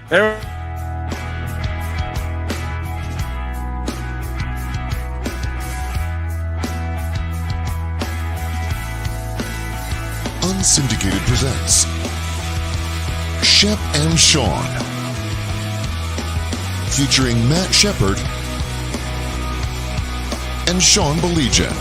There. Unsyndicated presents Shep and Sean, featuring Matt Shepard and Sean Belegian.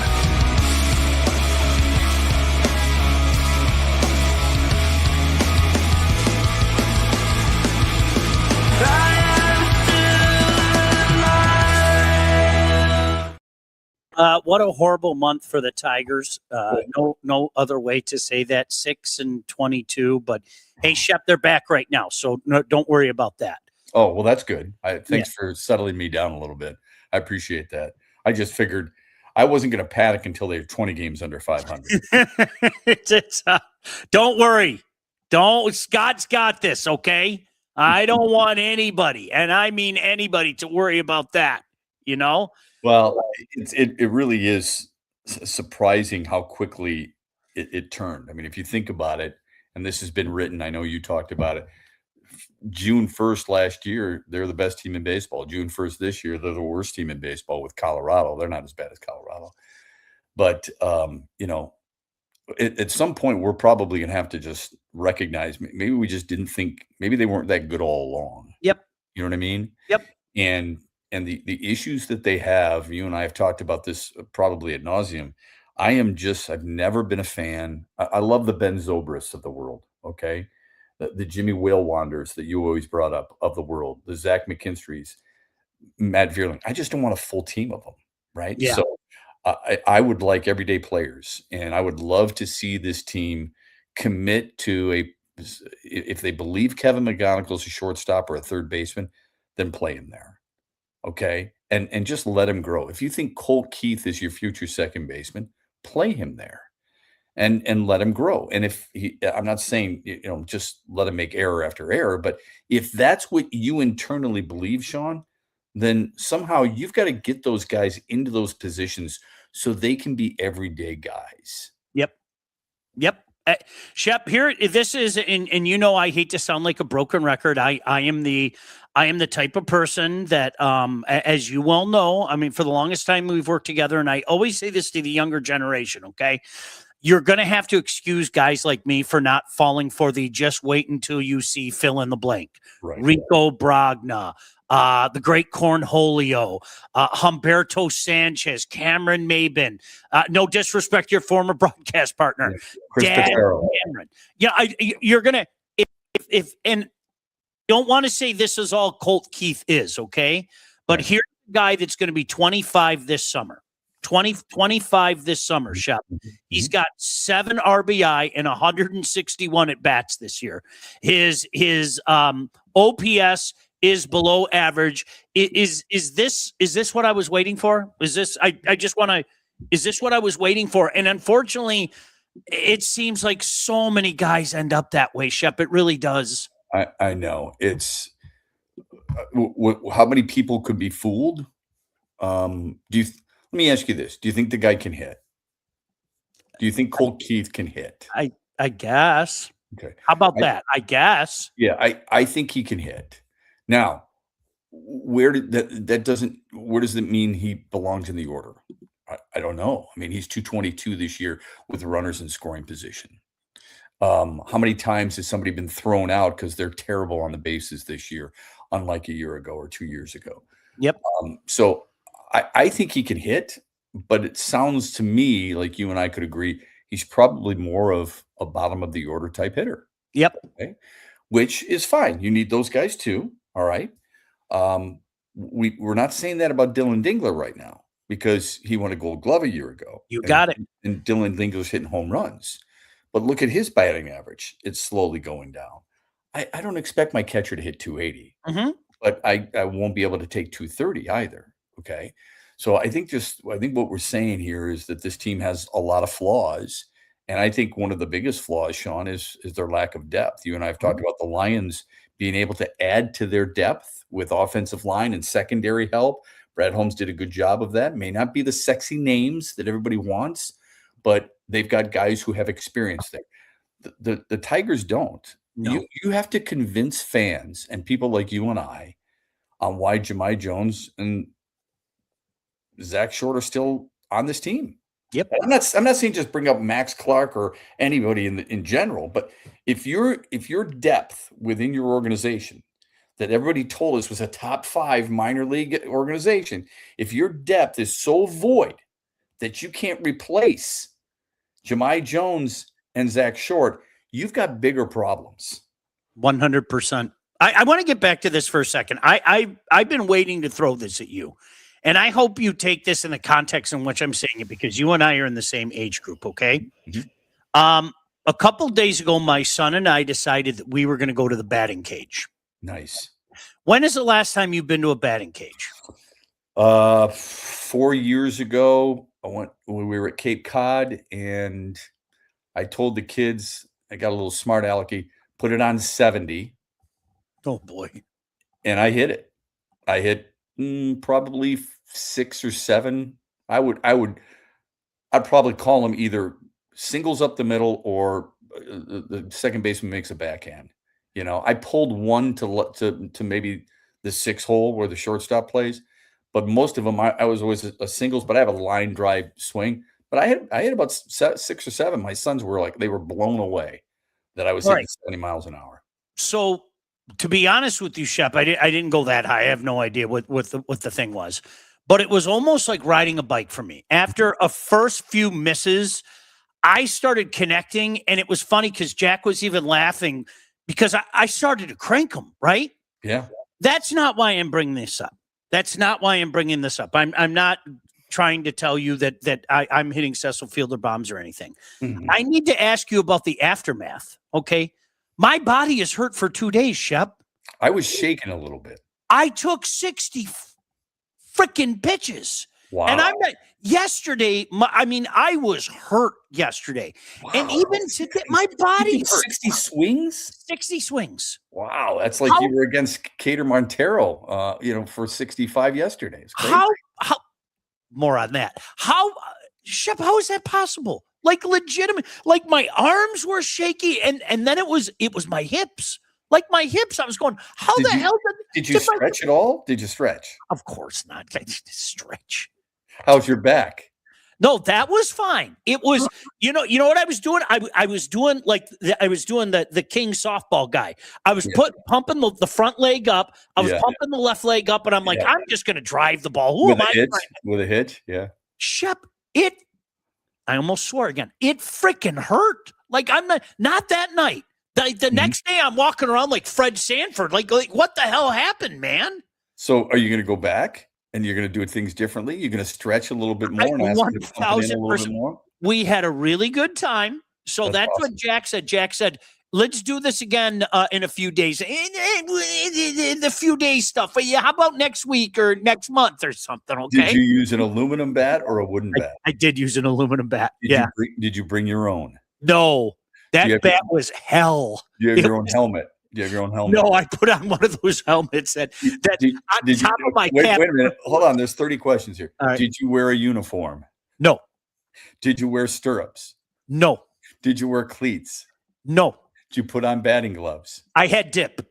What a horrible month for the Tigers. No other way to say that. 6-22. But hey, Shep, they're back right now, so don't worry about that. Oh, well, that's good. Thanks for settling me down a little bit. I appreciate that. I just figured I wasn't going to panic until they were 20 games under 500. Don't worry. Scott's got this, okay? I don't want anybody, and I mean anybody, to worry about that, you know? Well, it really is surprising how quickly it turned. I mean, if you think about it, and this has been written, I know you talked about it. June 1st last year, they're the best team in baseball. June 1st this year, they're the worst team in baseball with Colorado. They're not as bad as Colorado. But, at some point, we're probably going to have to just recognize maybe we just didn't think – maybe they weren't that good all along. Yep. You know what I mean? Yep. And the issues that they have, you and I have talked about this probably ad nauseum. I've never been a fan. I love the Ben Zobrist of the world, okay? The Jimmy Whale Wanders that you always brought up of the world, the Zach McKinstry's, Matt Vierling. I just don't want a full team of them, right? Yeah. So I would like everyday players, and I would love to see this team commit to if they believe Kevin McGonigal's a shortstop or a third baseman, then play him there. Okay. And just let him grow. If you think Colt Keith is your future second baseman, play him there and let him grow. And I'm not saying, just let him make error after error, but if that's what you internally believe, Sean, then somehow you've got to get those guys into those positions so they can be everyday guys. Yep. Shep, here, this is, and I hate to sound like a broken record. I am the type of person that, as you well know, I mean, for the longest time we've worked together, and I always say this to the younger generation, okay? You're going to have to excuse guys like me for not falling for the just wait until you see fill in the blank. Right. Rico Brogna, the great Cornholio, Humberto Sanchez, Cameron Maben. No disrespect to your former broadcast partner, Dad Cameron. Yeah, you're going to, if and don't want to say this is all Colt Keith is, okay? But here's a guy that's going to be 25 this summer. 25 this summer, Shep. He's got 7 RBI and 161 at bats this year. His OPS is below average. Is this what I was waiting for? Is this what I was waiting for? And unfortunately, it seems like so many guys end up that way, Shep. It really does. I know. It's how many people could be fooled? Let me ask you this. Do you think the guy can hit? Do you think Colt Keith can hit? I guess. Okay. How about that? I guess. Yeah, I think he can hit. Now, where does it mean he belongs in the order? I don't know. I mean, he's 222 this year with runners in scoring position. How many times has somebody been thrown out because they're terrible on the bases this year, unlike a year ago or 2 years ago? Yep. So I think he can hit, but it sounds to me like you and I could agree he's probably more of a bottom of the order type hitter. Yep. Okay? Which is fine. You need those guys too. All right. We're not saying that about Dylan Dingler right now because he won a Gold Glove a year ago. You got it. And Dylan Dingler's hitting home runs. But look at his batting average. It's slowly going down. I don't expect my catcher to hit 280, but I won't be able to take 230 either. Okay. So I think what we're saying here is that this team has a lot of flaws. And I think one of the biggest flaws, Sean, is their lack of depth. You and I have talked about the Lions being able to add to their depth with offensive line and secondary help. Brad Holmes did a good job of that. May not be the sexy names that everybody wants, but they've got guys who have experience there. The Tigers don't. No. You have to convince fans and people like you and I on why Jahmai Jones and Zach Short are still on this team. Yep. I'm not saying just bring up Max Clark or anybody in general, but if your depth within your organization that everybody told us was a top 5 minor league organization, if your depth is so void that you can't replace Jahmai Jones and Zach Short, you've got bigger problems. 100%. I want to get back to this for a second. I've been waiting to throw this at you, and I hope you take this in the context in which I'm saying it, because you and I are in the same age group, okay? Mm-hmm. A couple days ago, my son and I decided that we were going to go to the batting cage. Nice. When is the last time you've been to a batting cage? 4 years ago, we were at Cape Cod, and I told the kids, I got a little smart alecky, put it on 70. Oh boy. And I hit it. I hit probably 6 or 7. I'd probably call them either singles up the middle or the second baseman makes a backhand. You know, I pulled one to maybe the 6 hole where the shortstop plays, but most of them I was always a singles. But I have a line drive swing. But I hit about 6 or 7. My sons were like, they were blown away that I was hitting 70 miles an hour. So, to be honest with you, Shep, I didn't go that high. I have no idea what the thing was, but it was almost like riding a bike for me. After a first few misses, I started connecting, and it was funny because Jack was even laughing because I started to crank him, right? Yeah. That's not why I'm bringing this up. That's not why I'm bringing this up. I'm not trying to tell you that I'm hitting Cecil Fielder bombs or anything. Mm-hmm. I need to ask you about the aftermath, okay? My body is hurt for 2 days, Shep. I was shaking a little bit. I took 60 freaking pitches. Wow. And I'm not yesterday. I was hurt yesterday. Wow. And even today, my body hurt. 60 swings? 60 swings. Wow. That's like you were against Cater Montero, for 65 yesterday. It's crazy. How more on that? Shep, how is that possible? Like legitimate, like my arms were shaky, and then it was my hips. Like my hips, I was going, the hell did you stretch at all? Did you stretch? Of course not. I didn't stretch. How's your back? No, that was fine. It was, you know what I was doing? I was doing the king softball guy. I was pumping the front leg up. I was pumping the left leg up, and I'm like, I'm just going to drive the ball. With a hitch, yeah. Shep, I almost swore again. It freaking hurt. Like I'm not that night. The next day I'm walking around like Fred Sanford. Like what the hell happened, man? So are you going to go back and you're going to do things differently? You're going to stretch a little bit more and ask you to pump it in a little bit more? We had a really good time. So that's awesome. What Jack said. Jack said, let's do this again in a few days. In the few days stuff. Yeah, how about next week or next month or something? Okay. Did you use an aluminum bat or a wooden bat? I did use an aluminum bat. Did you bring your own? No, that bat was hell. You have your own helmet. You have your own helmet. No, I put on one of those helmets that on top of my cap. Wait a minute. Hold on. There's 30 questions here. Right. Did you wear a uniform? No. Did you wear stirrups? No. Did you wear cleats? No. Did you put on batting gloves? I had dip.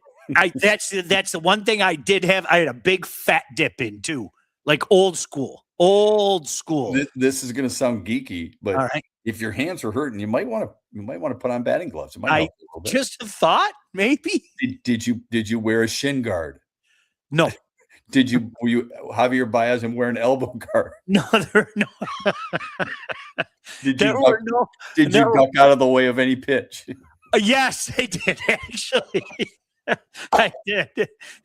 That's the one thing I did have. I had a big fat dip in too, like old school. This is going to sound geeky, but if your hands are hurting, you might want to put on batting gloves. It might help a little bit. Just a thought, maybe. Did you wear a shin guard? No. Were you Javier Baez and wear an elbow guard? No, no. Did you duck out of the way of any pitch? Yes, I did actually. I did.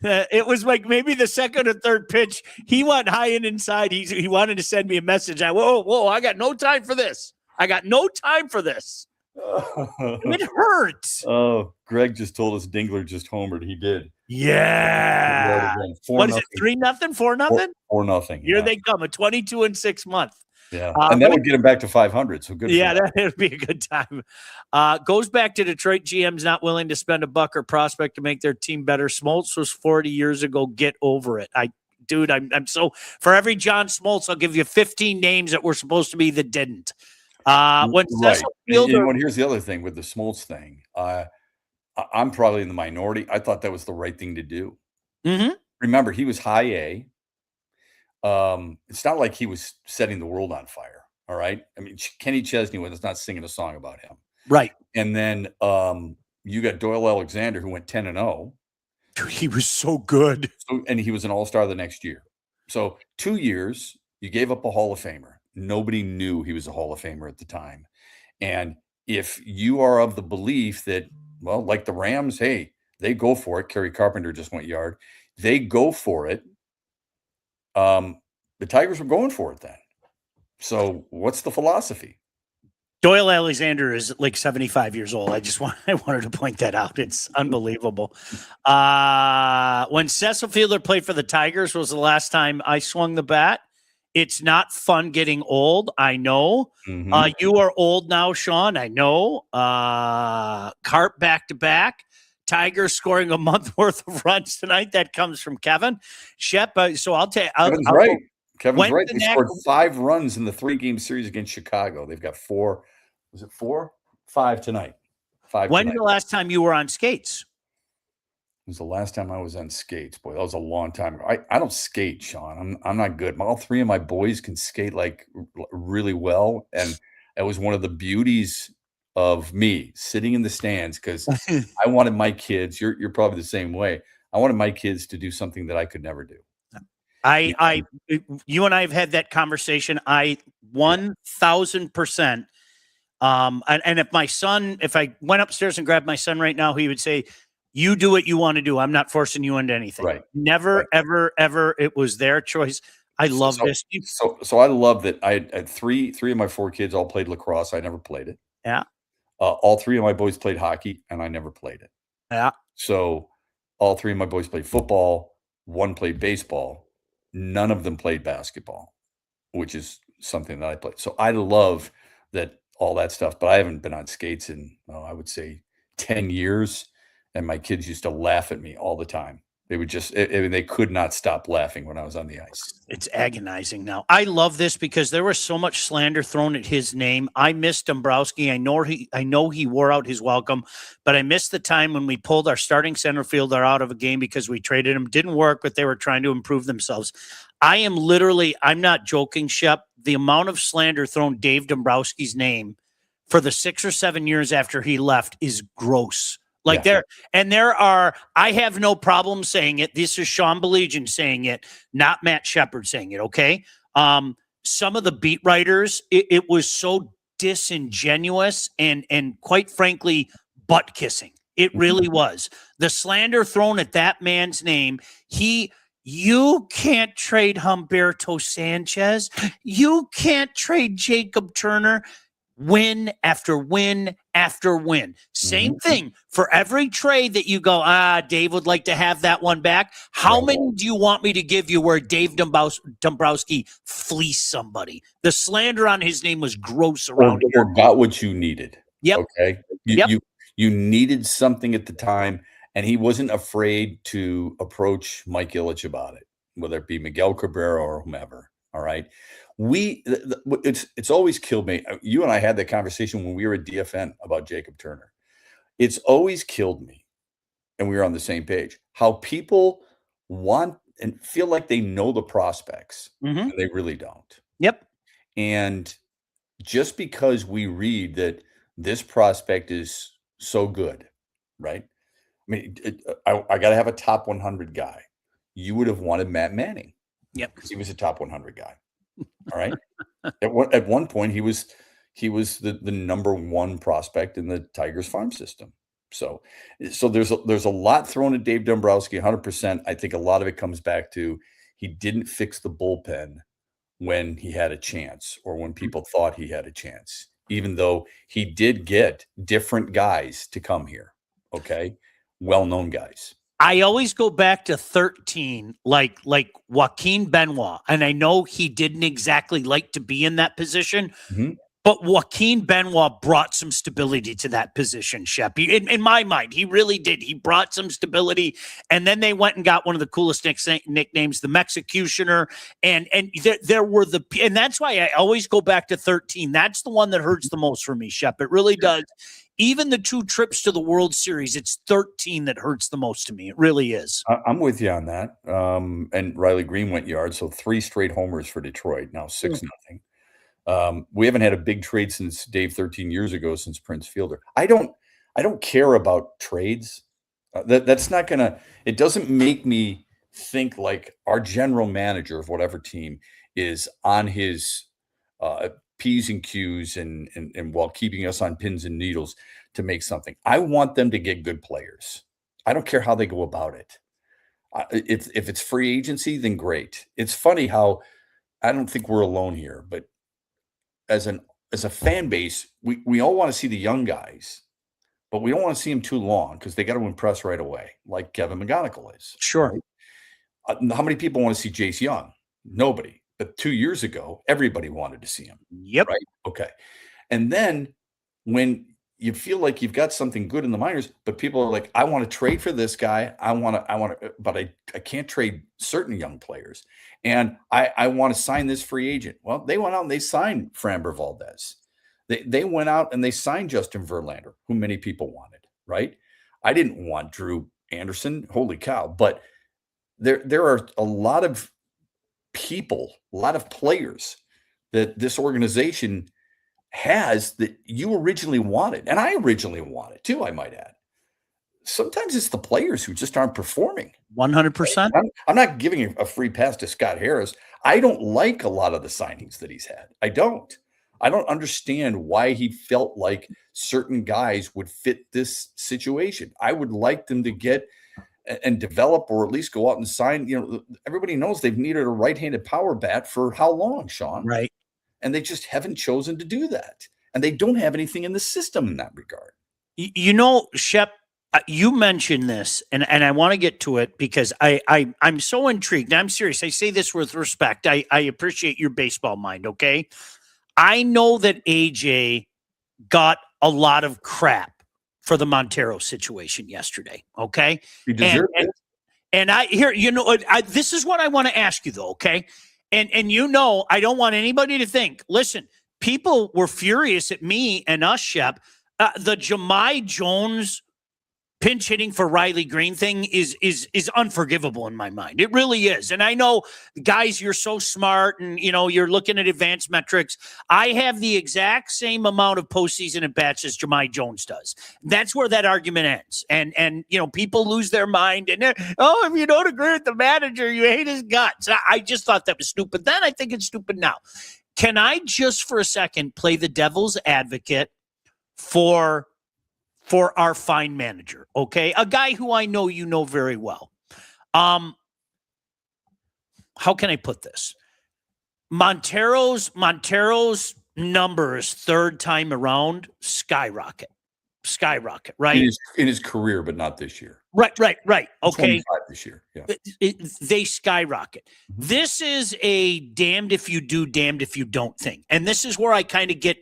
It was like maybe the second or third pitch. He went high and inside. He wanted to send me a message. Whoa! I got no time for this. It hurts. Oh, Greg just told us Dingler just homered. He did. Yeah. What is it? 3-0? 4-0? 4-0. Here they come. A 22 and 6 month. Yeah, and that would get him back to 500. So good. Yeah, that would be a good time. Goes back to Detroit GM's not willing to spend a buck or prospect to make their team better. Smoltz was 40 years ago. Get over it. I'm so for every John Smoltz, I'll give you 15 names that were supposed to be that didn't. When right. Fielder, here's the other thing with the Smoltz thing. I'm probably in the minority. I thought that was the right thing to do. Mm-hmm. Remember, he was high A. It's not like he was setting the world on fire. All right. I mean, Kenny Chesney was not singing a song about him. Right. And then you got Doyle Alexander, who went 10-0. Dude, he was so good. And he was an all-star the next year. So 2 years, you gave up a Hall of Famer. Nobody knew he was a Hall of Famer at the time. And if you are of the belief that, well, like the Rams, hey, they go for it. Kerry Carpenter just went yard. They go for it. The Tigers were going for it then. So what's the philosophy? Doyle Alexander is like 75 years old. I wanted to point that out. It's unbelievable. When Cecil Fielder played for the Tigers was the last time I swung the bat. It's not fun getting old. I know. Mm-hmm. You are old now, Sean. I know. Carp back to back. Tigers scoring a month worth of runs tonight. That comes from Kevin Shep. So I'll take. Kevin's right. Kevin's right. They scored 5 runs in the 3-game series against Chicago. They've got 4. Was it 4? 5 tonight. 5. When's the last time you were on skates? It was the last time I was on skates. Boy, that was a long time ago. I don't skate, Sean. I'm not good. All 3 of my boys can skate like really well, and it was one of the beauties of me sitting in the stands because I wanted my kids. You're probably the same way. I wanted my kids to do something that I could never do. You and I have had that conversation. 1,000%. And if I went upstairs and grabbed my son right now, he would say, you do what you want to do. I'm not forcing you into anything. Right. Never, right. ever. It was their choice. I love this. So I love that. I had three of my 4 kids all played lacrosse. I never played it. Yeah. All 3 of my boys played hockey, and I never played it. Yeah. So all 3 of my boys played football. 1 played baseball. None of them played basketball, which is something that I played. So I love that, all that stuff, but I haven't been on skates in, I would say 10 years. And my kids used to laugh at me all the time. They would just, they could not stop laughing when I was on the ice. It's agonizing now. I love this because there was so much slander thrown at his name. I miss Dombrowski. I know he wore out his welcome, but I missed the time when we pulled our starting center fielder out of a game because we traded him. Didn't work, but they were trying to improve themselves. I'm not joking, Shep. The amount of slander thrown Dave Dombrowski's name for the 6 or 7 years after he left is gross. Like I have no problem saying it. This is Sean Belegian saying it, not Matt Shepard saying it. Okay. Some of the beat writers, it was so disingenuous and quite frankly, butt kissing. It really was. The slander thrown at that man's name. You can't trade Humberto Sanchez. You can't trade Jacob Turner. Win after win after win. Same thing for every trade that you go, Dave would like to have that one back. How many do you want me to give you where Dave Dombrowski fleeced somebody? The slander on his name was gross around here. Or got what you needed. Yep. Okay. You needed something at the time, and he wasn't afraid to approach Mike Ilitch about it, whether it be Miguel Cabrera or whomever. All right. It's always killed me. You and I had that conversation when we were at DFN about Jacob Turner. It's always killed me, and we were on the same page, how people want and feel like they know the prospects, and they really don't. Yep. And just because we read that this prospect is so good, right? I mean, I got to have a top 100 guy. You would have wanted Matt Manning. Yep. Because he was a top 100 guy. All right. At one point, he was the number 1 prospect in the Tigers farm system. So there's a lot thrown at Dave Dombrowski, 100%. I think a lot of it comes back to he didn't fix the bullpen when he had a chance or when people thought he had a chance, even though he did get different guys to come here. Okay. Well-known guys. I always go back to 13, like Joaquin Benoit, and I know he didn't exactly like to be in that position, But Joaquin Benoit brought some stability to that position, Shep. In my mind, he really did. He brought some stability, and then they went and got one of the coolest nicknames, the Mexicutioner, and there were and that's why I always go back to 13. That's the one that hurts the most for me, Shep. It really does. Even the 2 trips to the World Series, it's 13 that hurts the most to me. It really is. I'm with you on that. And Riley Green went yard, so 3 straight homers for Detroit. Now 6-0. We haven't had a big trade since Dave 13 years ago, since Prince Fielder. I don't care about trades. That's not gonna. It doesn't make me think like our general manager of whatever team is on his P's and Q's and while keeping us on pins and needles to make something. I want them to get good players. I don't care how they go about it. If it's free agency, then great. It's funny how I don't think we're alone here, but as a fan base, we all want to see the young guys, but we don't want to see them too long because they got to impress right away, like Kevin McGonigal is. Sure. Right? How many people want to see Jace Young? Nobody. But 2 years ago, everybody wanted to see him. Yep. Right. Okay. And then when you feel like you've got something good in the minors, but people are like, I want to trade for this guy. I want to, but I can't trade certain young players. And I want to sign this free agent. Well, they went out and they signed Framber Valdez. They went out and they signed Justin Verlander, who many people wanted, right? I didn't want Drew Anderson. Holy cow. But there are a lot of people, a lot of players that this organization has that you originally wanted. And I originally wanted too, I might add. Sometimes it's the players who just aren't performing. 100%. I'm not giving a free pass to Scott Harris. I don't like a lot of the signings that he's had. I don't understand why he felt like certain guys would fit this situation. I would like them to get and develop, or at least go out and sign. Everybody knows they've needed a right-handed power bat for how long, Sean? Right. And they just haven't chosen to do that. And they don't have anything in the system in that regard. Shep, you mentioned this, and I want to get to it because I'm so intrigued. I'm serious. I say this with respect. I appreciate your baseball mind, okay? I know that AJ got a lot of crap for the Montero situation yesterday, okay? He deserved it. And this is what I want to ask you, though, okay? And I don't want anybody to think, listen, people were furious at me and us, Shep. The Jahmai Jones pinch hitting for Riley Green thing is unforgivable in my mind. It really is. And I know, guys, you're so smart and, you're looking at advanced metrics. I have the exact same amount of postseason at bats as Jahmai Jones does. That's where that argument ends. And people lose their mind and, if you don't agree with the manager, you hate his guts. I just thought that was stupid then. I think it's stupid now. Can I just for a second play the devil's advocate for our fine manager, okay? A guy who I know you know very well. How can I put this? Montero's numbers third time around skyrocket, right? In his career, but not this year. Right. Okay. This year, yeah. They skyrocket. Mm-hmm. This is a damned if you do, damned if you don't thing. And this is where I kind of get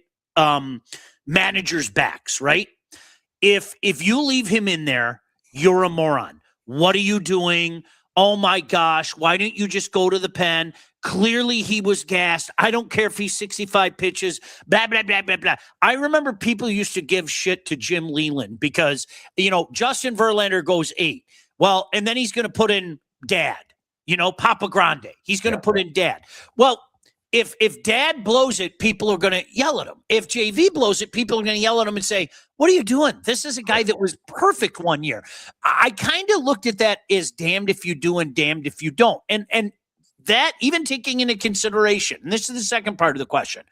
managers' backs, right? If you leave him in there, you're a moron. What are you doing? Oh my gosh, why didn't you just go to the pen? Clearly he was gassed. I don't care if he's 65 pitches, blah, blah, blah, blah, blah. I remember people used to give shit to Jim Leland because, Justin Verlander goes 8. Well, and then he's going to put in Dad, Papa Grande. He's going to put in Dad. Well, if Dad blows it, people are going to yell at him. If JV blows it, people are going to yell at him and say, what are you doing? This is a guy that was perfect one year. I kind of looked at that as damned if you do and damned if you don't. And that, even taking into consideration, and this is the second part of the question,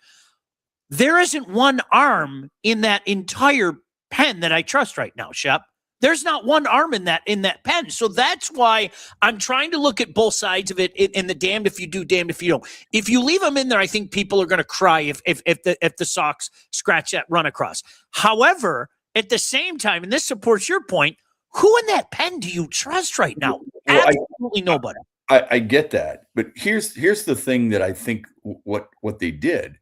there isn't one arm in that entire pen that I trust right now, Shep. There's not one arm in that pen. So that's why I'm trying to look at both sides of it in the damned if you do, damned if you don't. If you leave them in there, I think people are going to cry if the Sox scratch that run across. However, at the same time, and this supports your point, who in that pen do you trust right now? Absolutely nobody. I get that. But here's the thing that I think what they did.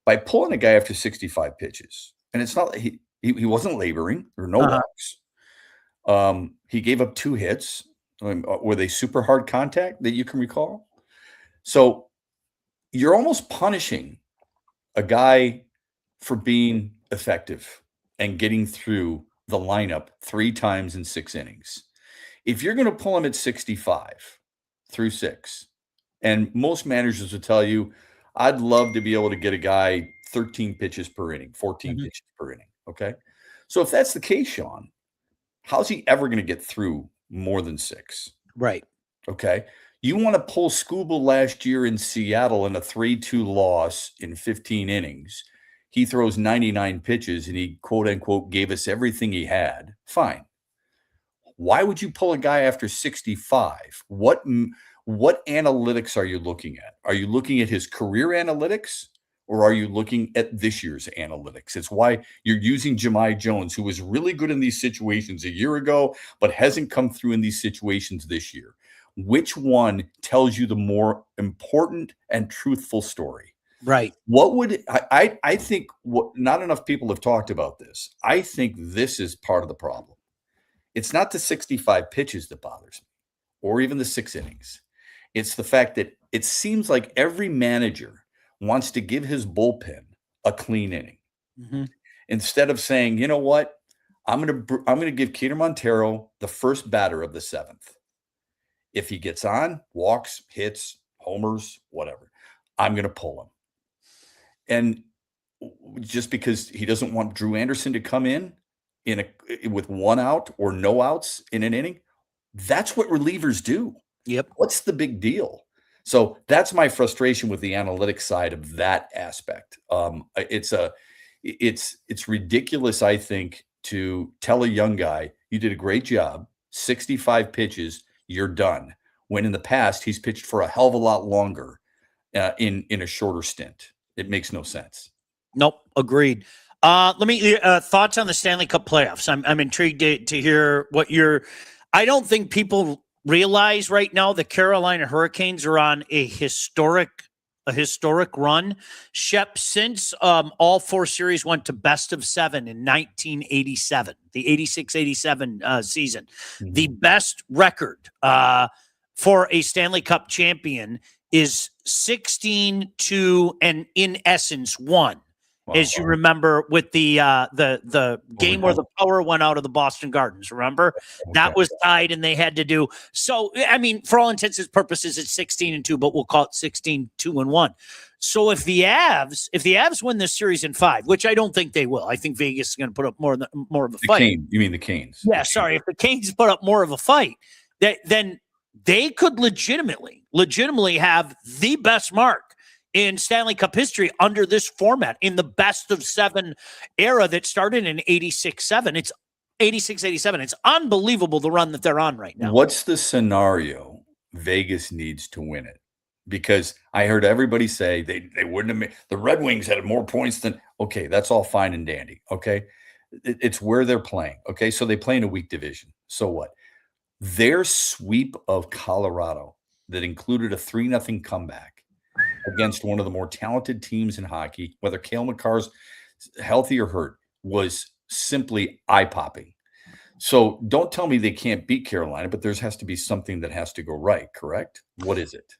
by pulling a guy after 65 pitches, and it's not he wasn't laboring. There were no walks. He gave up 2 hits. Were they super hard contact that you can recall? So you're almost punishing a guy for being effective and getting through the lineup 3 times in 6 innings. If you're going to pull him at 65 through 6, and most managers will tell you, I'd love to be able to get a guy 13 pitches per inning, 14 pitches per inning. Okay. So if that's the case, Sean, how's he ever going to get through more than 6? Right. Okay. You want to pull Scuba last year in Seattle in a 3-2 loss in 15 innings. He throws 99 pitches and he, quote unquote, gave us everything he had. Fine. Why would you pull a guy after 65? What analytics are you looking at? Are you looking at his career analytics, or are you looking at this year's analytics? It's why you're using Jahmai Jones, who was really good in these situations a year ago, but hasn't come through in these situations this year. Which one tells you the more important and truthful story? Right. What would I think not enough people have talked about this. I think this is part of the problem. It's not the 65 pitches that bothers me, or even the 6 innings. It's the fact that it seems like every manager wants to give his bullpen a clean inning. Instead of saying, you know what, I'm going to give Keter Montero the first batter of the 7th. If he gets on, walks, hits, homers, whatever, I'm going to pull him. And just because he doesn't want Drew Anderson to come in with 1 out or no outs in an inning, that's what relievers do. Yep. What's the big deal? So that's my frustration with the analytics side of that aspect. It's ridiculous, I think, to tell a young guy, you did a great job, 65 pitches, you're done. When in the past, he's pitched for a hell of a lot longer in a shorter stint. It makes no sense. Nope. Agreed. Let me thoughts on the Stanley Cup playoffs. I'm intrigued to hear what I don't think people realize right now the Carolina Hurricanes are on a historic run. Shep, since all 4 series went to best of 7 in 1987, the 86-87 season, the best record for a Stanley Cup champion is 16-2 and in essence 1. As you remember, with the game where the power went out of the Boston Gardens, remember? That was tied, and they had to do so. I mean, for all intents and purposes, it's 16-2, but we'll call it 16-2-1. So if the Avs win this series in 5, which I don't think they will, I think Vegas is going to put up more of a fight. You mean the Canes? Yeah, sorry. If the Canes put up more of a fight, then they could legitimately have the best mark in Stanley Cup history under this format, in the best of 7 era that started in 86-7. It's 86-87. It's unbelievable the run that they're on right now. What's the scenario Vegas needs to win it? Because I heard everybody say they wouldn't have made, the Red Wings had more points than, okay, that's all fine and dandy. Okay. It's where they're playing. Okay. So they play in a weak division. So what? Their sweep of Colorado that included a 3-0 comeback against one of the more talented teams in hockey, whether Cale Makar's healthy or hurt, was simply eye-popping. So don't tell me they can't beat Carolina, but there has to be something that has to go right, correct? What is it?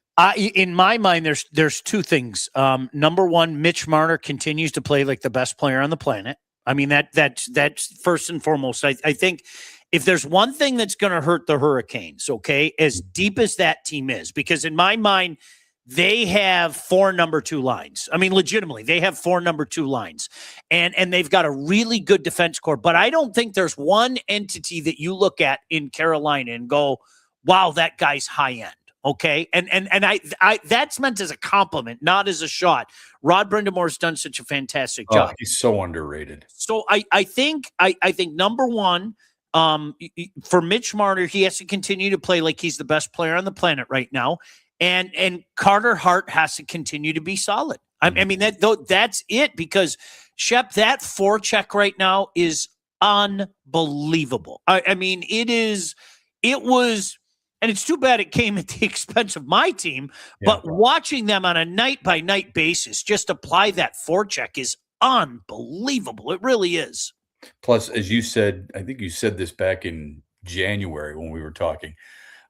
In my mind, there's 2 things. Number one, Mitch Marner continues to play like the best player on the planet. I mean, that's first and foremost. I think if there's one thing that's going to hurt the Hurricanes, okay, as deep as that team is, because in my mind, they have 4 number 2 lines. I mean, legitimately, they have 4 number 2 lines, and they've got a really good defense core. But I don't think there's one entity that you look at in Carolina and go, "Wow, that guy's high end." Okay, and I that's meant as a compliment, not as a shot. Rod Brindamore's done such a fantastic job. He's so underrated. So I think number one, for Mitch Marner, he has to continue to play like he's the best player on the planet right now. And Carter Hart has to continue to be solid. I mean, that's it, because Shep, that forecheck right now is unbelievable. I mean, it was, And it's too bad it came at the expense of my team. But watching them on a night-by-night basis just apply that forecheck is unbelievable. It really is. Plus, as you said, I think you said this back in January when we were talking,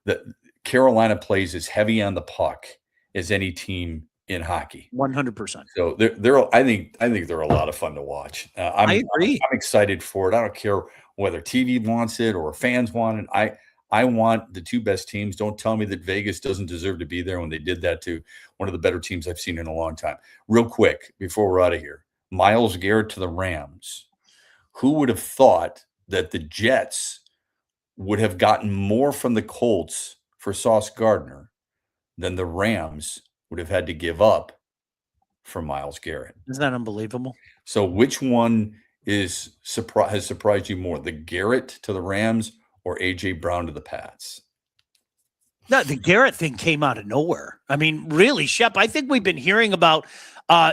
that Carolina plays as heavy on the puck as any team in hockey. 100%. So I think they're a lot of fun to watch. I agree. I'm excited for it. I don't care whether TV wants it or fans want it. I want the two best teams. Don't tell me that Vegas doesn't deserve to be there when they did that to one of the better teams I've seen in a long time. Real quick, before we're out of here, Myles Garrett to the Rams. Who would have thought that the Jets would have gotten more from the Colts for Sauce Gardner than the Rams would have had to give up for Myles Garrett? Isn't that unbelievable? So which one has surprised you more, the Garrett to the Rams or A.J. Brown to the Pats? No, the Garrett thing came out of nowhere. I mean, really, Shep, I think we've been hearing about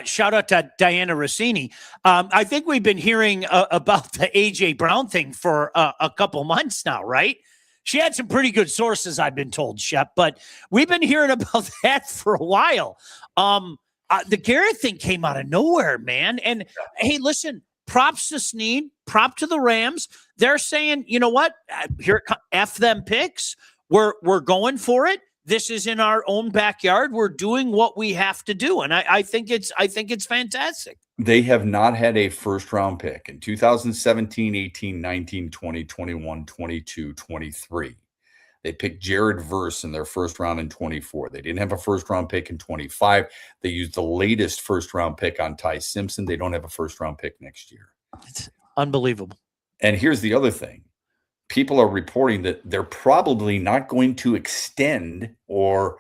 shout out to Diana Rossini. I think we've been hearing about the A.J. Brown thing for a couple months now, right? She had some pretty good sources, I've been told, Shep, but we've been hearing about that for a while. The Garrett thing came out of nowhere, man. And hey, listen, props to Snead, prop to the Rams. They're saying, you know what? Here, F them picks. We're going for it. This is in our own backyard. We're doing what we have to do. And I think it's fantastic. They have not had a first round pick in 2017, 18, 19, 20, 21, 22, 23. They picked Jared Verse in their first round in 24. They didn't have a first round pick in 25. They used the latest first round pick on Ty Simpson. They don't have a first round pick next year. It's unbelievable. And here's the other thing. People are reporting that they're probably not going to extend or,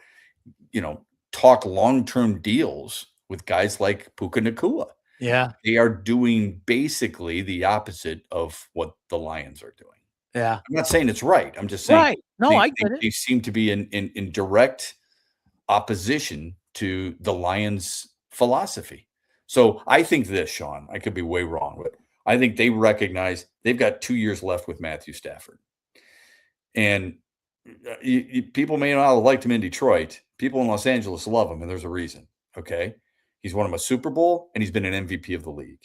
talk long-term deals with guys like Puka Nacua. Yeah. They are doing basically the opposite of what the Lions are doing. Yeah. I'm not saying it's right. I'm just saying right. No, I get it. They seem to be in direct opposition to the Lions' philosophy. So I think this, Sean, I could be way wrong, but I think they recognize they've got 2 years left with Matthew Stafford. And people may not have liked him in Detroit. People in Los Angeles love him, and there's a reason, okay? He's won him a Super Bowl, and he's been an MVP of the league.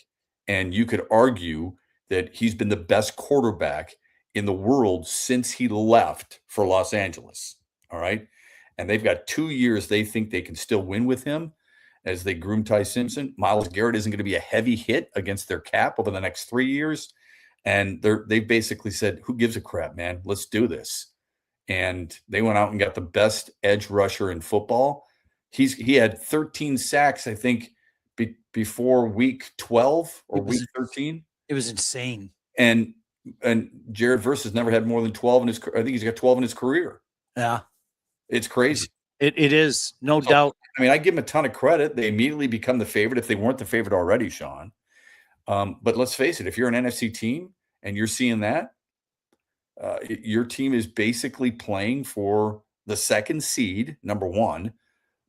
And you could argue that he's been the best quarterback in the world since he left for Los Angeles, all right? And they've got 2 years they think they can still win with him as they groom Ty Simpson. Myles Garrett isn't going to be a heavy hit against their cap over the next 3 years. And they've basically said, who gives a crap, man? Let's do this. And they went out and got the best edge rusher in football. He had 13 sacks, I think, before week 12 or week 13. It was insane. And Jared Verse has never had more than 12 in his. I think he's got 12 in his career. Yeah, it's crazy. It is, no doubt. I mean, I give them a ton of credit. They immediately become the favorite if they weren't the favorite already, Sean. But let's face it, if you're an NFC team and you're seeing that, your team is basically playing for the second seed, number one.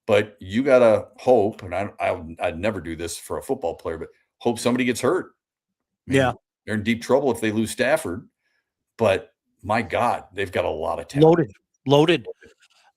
But you got to hope, and I'd never do this for a football player, but hope somebody gets hurt. I mean, they're in deep trouble if they lose Stafford. But my God, they've got a lot of talent. Loaded.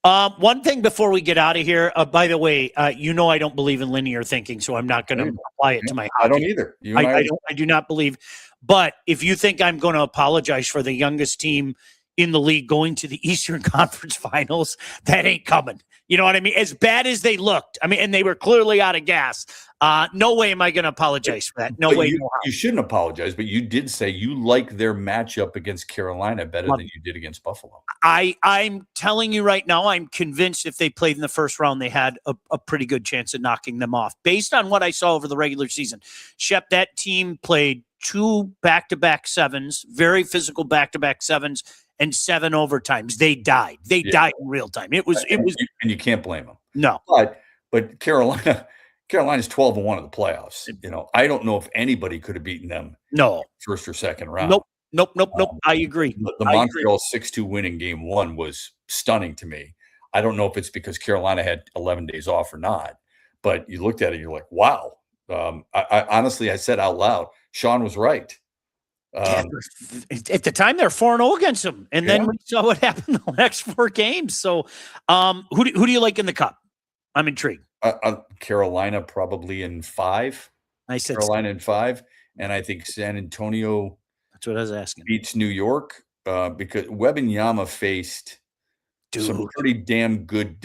One thing before we get out of here, by the way, I don't believe in linear thinking, so I'm not going to apply it to my hockey. I don't either. I do not believe. But if you think I'm going to apologize for the youngest team in the league going to the Eastern Conference Finals, that ain't coming. You know what I mean? As bad as they looked, and they were clearly out of gas. No way am I going to apologize for that. No way. You shouldn't apologize, but you did say you like their matchup against Carolina better than you did against Buffalo. I'm telling you right now, I'm convinced if they played in the first round, they had a pretty good chance of knocking them off. Based on what I saw over the regular season, Shep, that team played 2 back-to-back sevens, very physical back-to-back sevens, and 7 overtimes. They died. They died in real time. It was, and you can't blame them. No, but Carolina's 12-1 in the playoffs. I don't know if anybody could have beaten them. No, first or second round. Nope. I agree. The Montreal 6-2 win in game 1 was stunning to me. I don't know if it's because Carolina had 11 days off or not, but you looked at it, and you're like, wow. I honestly, I said out loud, Sean was right. At the time, they're 4-0 against them, and then we saw what happened the next 4 games. So, who do you like in the Cup? I'm intrigued. Carolina probably in 5. I said Carolina in 5, and I think San Antonio. That's what I was asking. Beats New York because Wembanyama faced some pretty damn good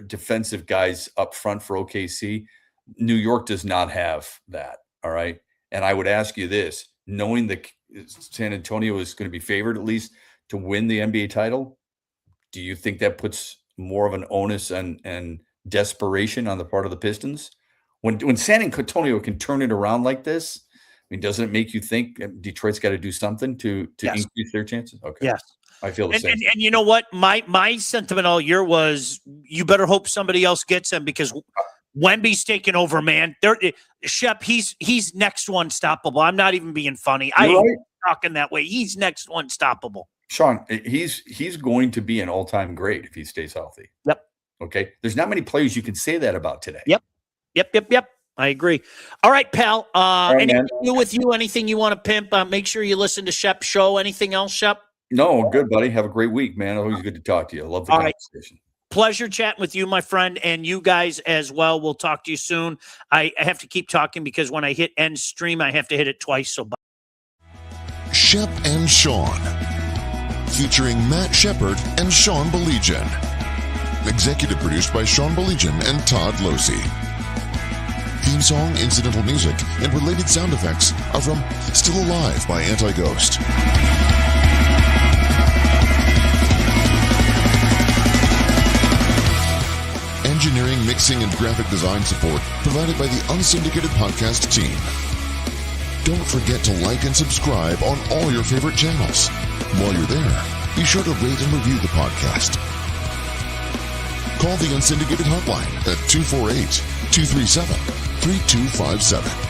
defensive guys up front for OKC. New York does not have that. All right, and I would ask you this: knowing that San Antonio is going to be favored at least to win the NBA title, do you think that puts more of an onus and desperation on the part of the Pistons? When San Antonio can turn it around like this, I mean, doesn't it make you think Detroit's got to do something to increase their chances? Okay. Yes. I feel the same. And you know what? My sentiment all year was you better hope somebody else gets him because Wemby's taking over, man. Shep, he's next one stoppable. I'm not even being funny. I'm talking that way. He's next one stoppable. Sean, he's going to be an all-time great if he stays healthy. Yep. Okay. There's not many players you can say that about today. Yep. I agree. All right, pal. Anything new with you? Anything you want to pimp? Make sure you listen to Shep's show. Anything else, Shep? No, good, buddy. Have a great week, man. Always good to talk to you. I love the conversation. Pleasure chatting with you, my friend, and you guys as well. We'll talk to you soon. I have to keep talking because when I hit end stream, I have to hit it twice. So, bye. Shep and Sean, featuring Matt Shepard and Sean Baligian. Executive produced by Sean Baligian and Todd Losey. Theme song, incidental music, and related sound effects are from Still Alive by Anti-Ghost. Engineering, mixing, and graphic design support provided by the Unsyndicated Podcast team. Don't forget to like and subscribe on all your favorite channels. While you're there, be sure to rate and review the podcast. Call the Unsyndicated hotline at 248-237-3257.